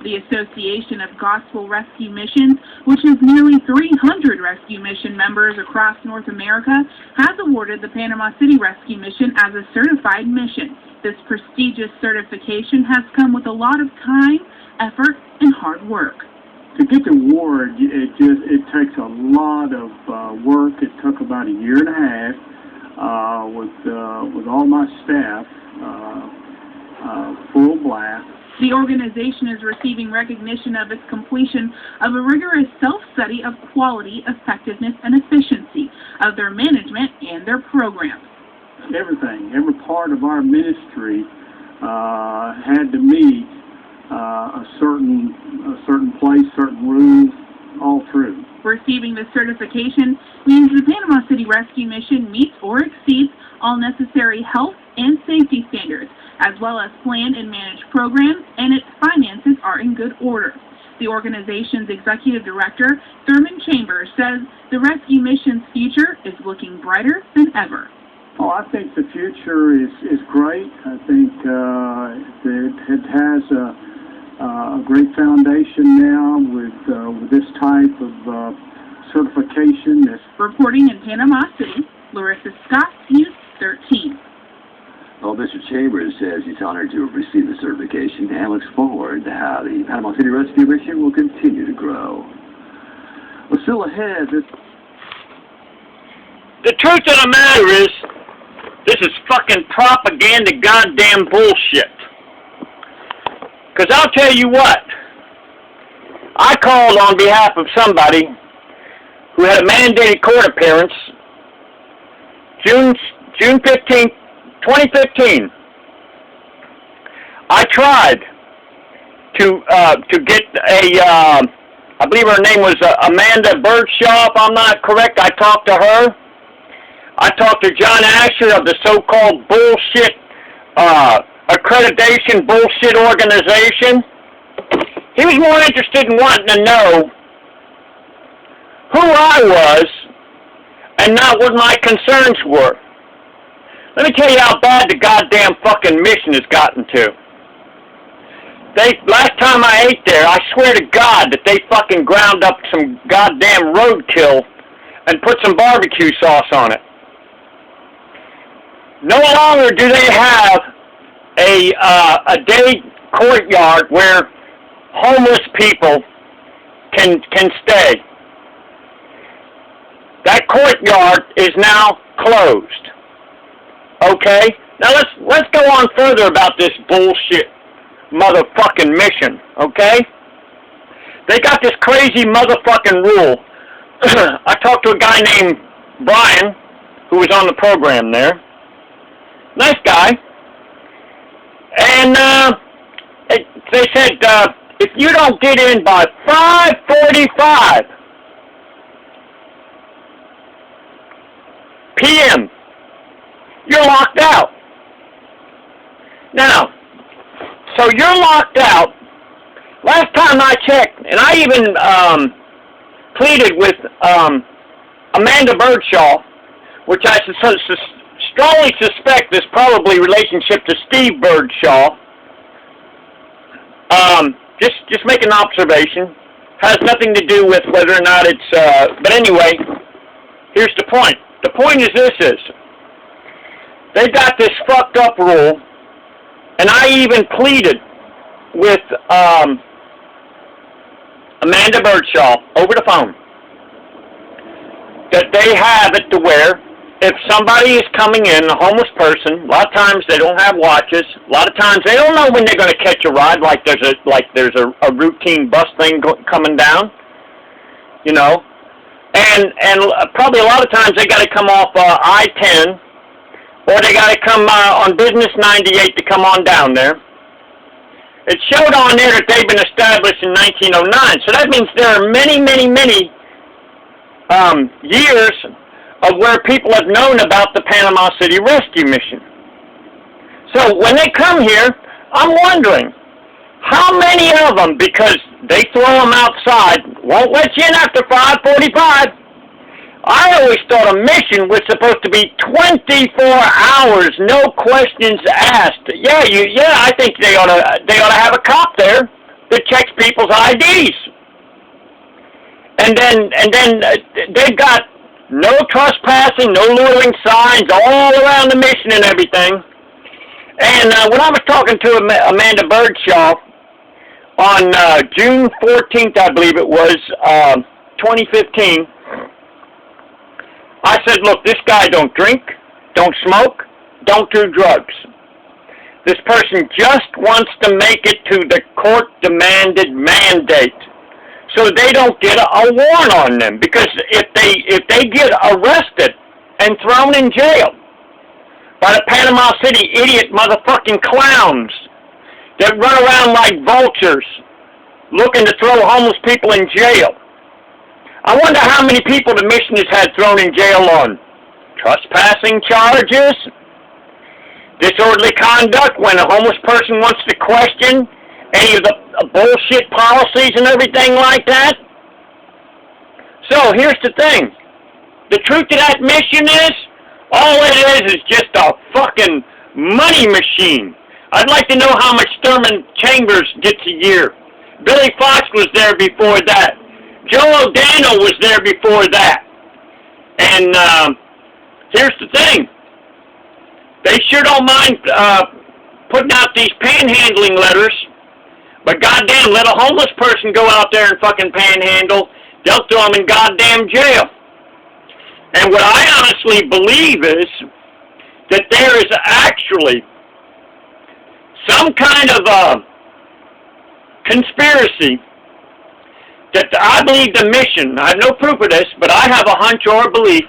The Association of Gospel Rescue Missions, which has nearly 300 rescue mission members across North America, has awarded the Panama City Rescue Mission as a certified mission. This prestigious certification has come with a lot of time, effort, and hard work. To get the award, it takes a lot of work. It took about a year and a half with all my staff, full blast. The organization is receiving recognition of its completion of a rigorous self-study of quality, effectiveness, and efficiency of their management and their programs. Everything, every part of our ministry had to meet a certain place, certain rules, all through. Receiving the certification means the Panama City Rescue Mission meets or exceeds all necessary health and safety standards, as well as planned and managed programs, and its finances are in good order. The organization's executive director, Thurman Chambers, says the rescue mission's future is looking brighter than ever. Oh, I think the future is great. I think it has a great foundation now with this type of certification. Reporting in Panama City, Larissa Scott, News 13. Well, Mr. Chambers says he's honored to have received the certification and looks forward to how the Panama City Rescue Mission will continue to grow. Well, still ahead, the truth of the matter is, this is fucking propaganda goddamn bullshit. Because I'll tell you what, I called on behalf of somebody who had a mandated court appearance June 15th, 2015. I tried to get I believe her name was Amanda Birdshaw, if I'm not correct. I talked to her. I talked to John Asher of the so-called bullshit accreditation bullshit organization. He was more interested in wanting to know who I was and not what my concerns were. Let me tell you how bad the goddamn fucking mission has gotten to. Last time I ate there, I swear to God that they fucking ground up some goddamn roadkill and put some barbecue sauce on it. No longer do they have a day courtyard where homeless people can stay. That courtyard is now closed. Okay? Now let's go on further about this bullshit motherfucking mission, okay? They got this crazy motherfucking rule. I talked to a guy named Brian, who was on the program there. Nice guy. And they said, if you don't get in by 5:45 p.m., you're locked out. Now, so you're locked out. Last time I checked, and I even pleaded with Amanda Birdshaw, which I strongly suspect is probably relationship to Steve Birdshaw. Just make an observation. Has nothing to do with whether or not it's, but anyway, here's the point. The point is they got this fucked up rule, and I even pleaded with Amanda Birdshaw over the phone that they have it to where if somebody is coming in, a homeless person, a lot of times they don't have watches. A lot of times they don't know when they're going to catch a ride, like there's a routine bus thing coming down, you know. And probably a lot of times they got to come off I-10, or they got to come on Business 98 to come on down there. It showed on there that they've been established in 1909, so that means there are many, many, many years of where people have known about the Panama City Rescue Mission. So when they come here, I'm wondering, how many of them, because they throw them outside, won't let you in after 5:45. I always thought a mission was supposed to be 24 hours, no questions asked. Yeah, I think they ought to have a cop there that checks people's IDs. And then they've got no trespassing, no loitering signs all around the mission and everything. And when I was talking to Amanda Birdshaw on June 14th, I believe it was, 2015, I said, look, this guy don't drink, don't smoke, don't do drugs. This person just wants to make it to the court-demanded mandate, so they don't get a warrant on them. Because if they get arrested and thrown in jail by the Panama City idiot motherfucking clowns that run around like vultures looking to throw homeless people in jail, I wonder how many people the mission has had thrown in jail on trespassing charges, disorderly conduct when a homeless person wants to question any of the bullshit policies and everything like that. So here's the thing. The truth of that mission is, all it is just a fucking money machine. I'd like to know how much Thurman Chambers gets a year. Billy Fox was there before that. Joe O'Donnell was there before that. And here's the thing. They sure don't mind putting out these panhandling letters, but goddamn, let a homeless person go out there and fucking panhandle, they'll throw them in goddamn jail. And what I honestly believe is that there is actually some kind of conspiracy that I believe the mission, I have no proof of this, but I have a hunch or a belief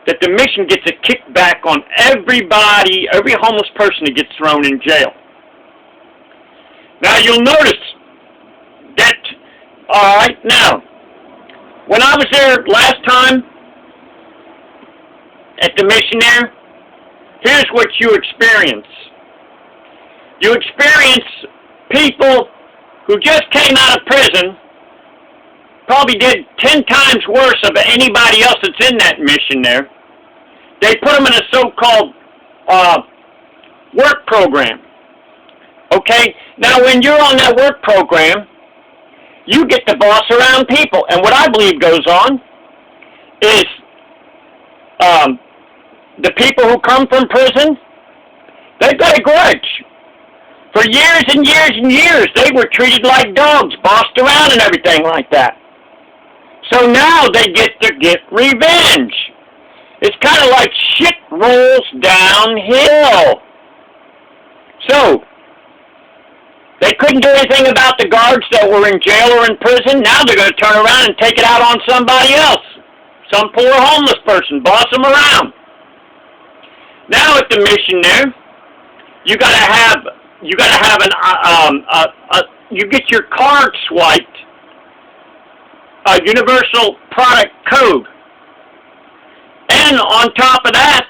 that the mission gets a kickback on everybody, every homeless person that gets thrown in jail. Now you'll notice that, alright, now, when I was there last time at the mission there, here's what you experience. You experience people who just came out of prison, probably did 10 times worse of anybody else that's in that mission there. They put them in a so-called work program. Okay? Now, when you're on that work program, you get to boss around people. And what I believe goes on is the people who come from prison, they've got a grudge. For years and years and years, they were treated like dogs, bossed around and everything like that. So now they get to get revenge. It's kind of like shit rolls downhill. So, they couldn't do anything about the guards that were in jail or in prison. Now they're going to turn around and take it out on somebody else. Some poor homeless person, boss them around. Now at the mission there, you got to have you get your card swiped, a universal product code. And on top of that,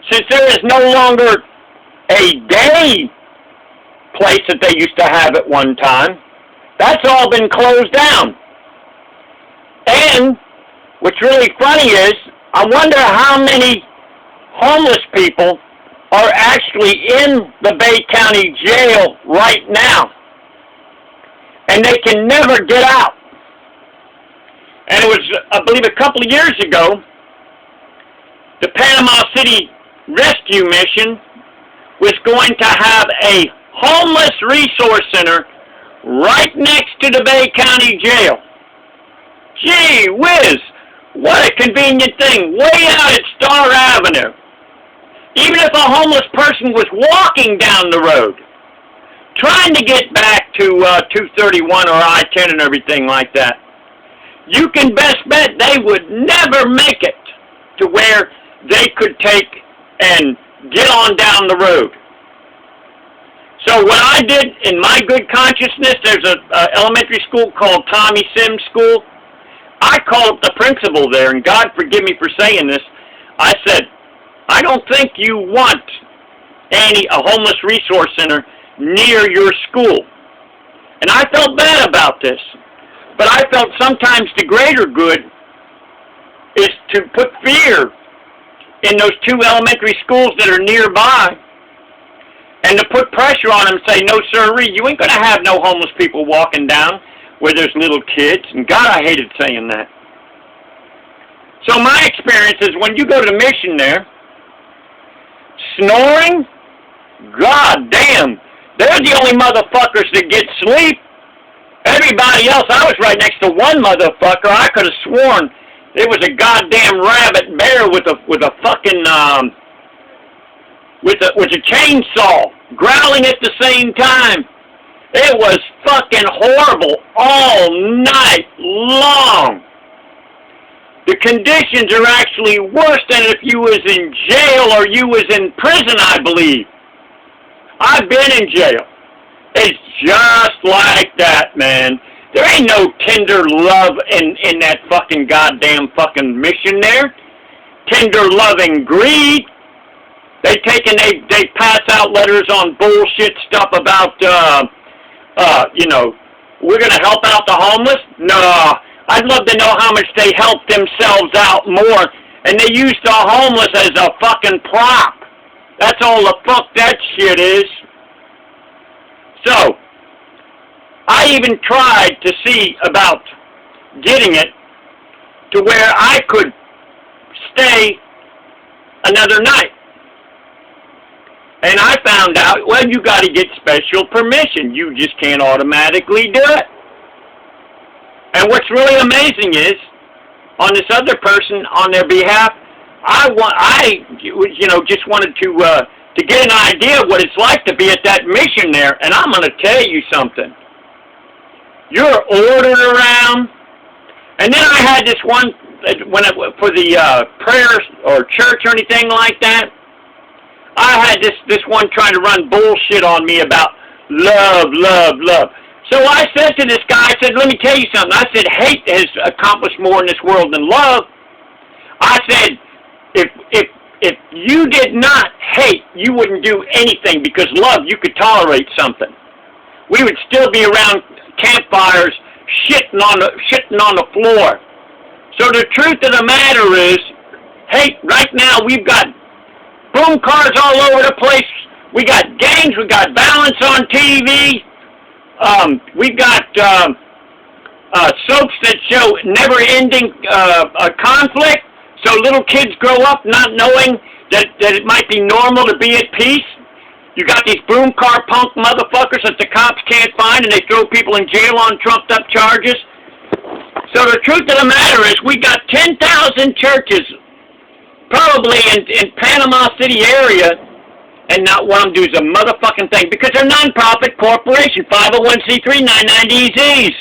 since there is no longer a day place that they used to have at one time, that's all been closed down. And what's really funny is, I wonder how many homeless people are actually in the Bay County Jail right now. And they can never get out. And it was, I believe, a couple of years ago, the Panama City Rescue Mission was going to have a homeless resource center right next to the Bay County Jail. Gee whiz, what a convenient thing, way out at Star Avenue. Even if a homeless person was walking down the road, trying to get back to 231 or I-10 and everything like that, you can best bet they would never make it to where they could take and get on down the road. So what I did in my good consciousness, there's an elementary school called Tommy Sims School. I called up the principal there, and God forgive me for saying this. I said, I don't think you want a homeless resource center near your school. And I felt bad about this. But I felt sometimes the greater good is to put fear in those two elementary schools that are nearby and to put pressure on them and say, no, sirree, you ain't going to have no homeless people walking down where there's little kids. And God, I hated saying that. So my experience is when you go to mission there, snoring, God damn, they're the only motherfuckers that get sleep. Everybody else, I was right next to one motherfucker. I could have sworn it was a goddamn rabbit bear with a fucking with a chainsaw growling at the same time. It was fucking horrible all night long. The conditions are actually worse than if you was in jail or you was in prison, I believe. I've been in jail. It's just like that, man. There ain't no tender love in that fucking goddamn fucking mission there. Tender loving greed. They pass out letters on bullshit stuff about, we're going to help out the homeless. No, I'd love to know how much they help themselves out more, and they use the homeless as a fucking prop. That's all the fuck that shit is. So, I even tried to see about getting it to where I could stay another night. And I found out, well, you got to get special permission. You just can't automatically do it. And what's really amazing is, on this other person, on their behalf, I just wanted to get an idea of what it's like to be at that mission there. And I'm going to tell you something. You're ordered around. And then I had this one, for the prayers or church or anything like that, I had this one trying to run bullshit on me about love, love, love. So I said to this guy, I said, let me tell you something. I said, hate has accomplished more in this world than love. I said, if you did not hate, you wouldn't do anything, because love, you could tolerate something. We would still be around campfires shitting on the floor. So the truth of the matter is, hate, right now we've got boom cars all over the place. We got gangs. We got violence on TV. We've got soaps that show never-ending conflict. So little kids grow up not knowing that it might be normal to be at peace. You got these boom car punk motherfuckers that the cops can't find, and they throw people in jail on trumped-up charges. So the truth of the matter is, we got 10,000 churches probably in Panama City area, and not one of them does a motherfucking thing, because they're non-profit corporation, 501c3, 990 Zs.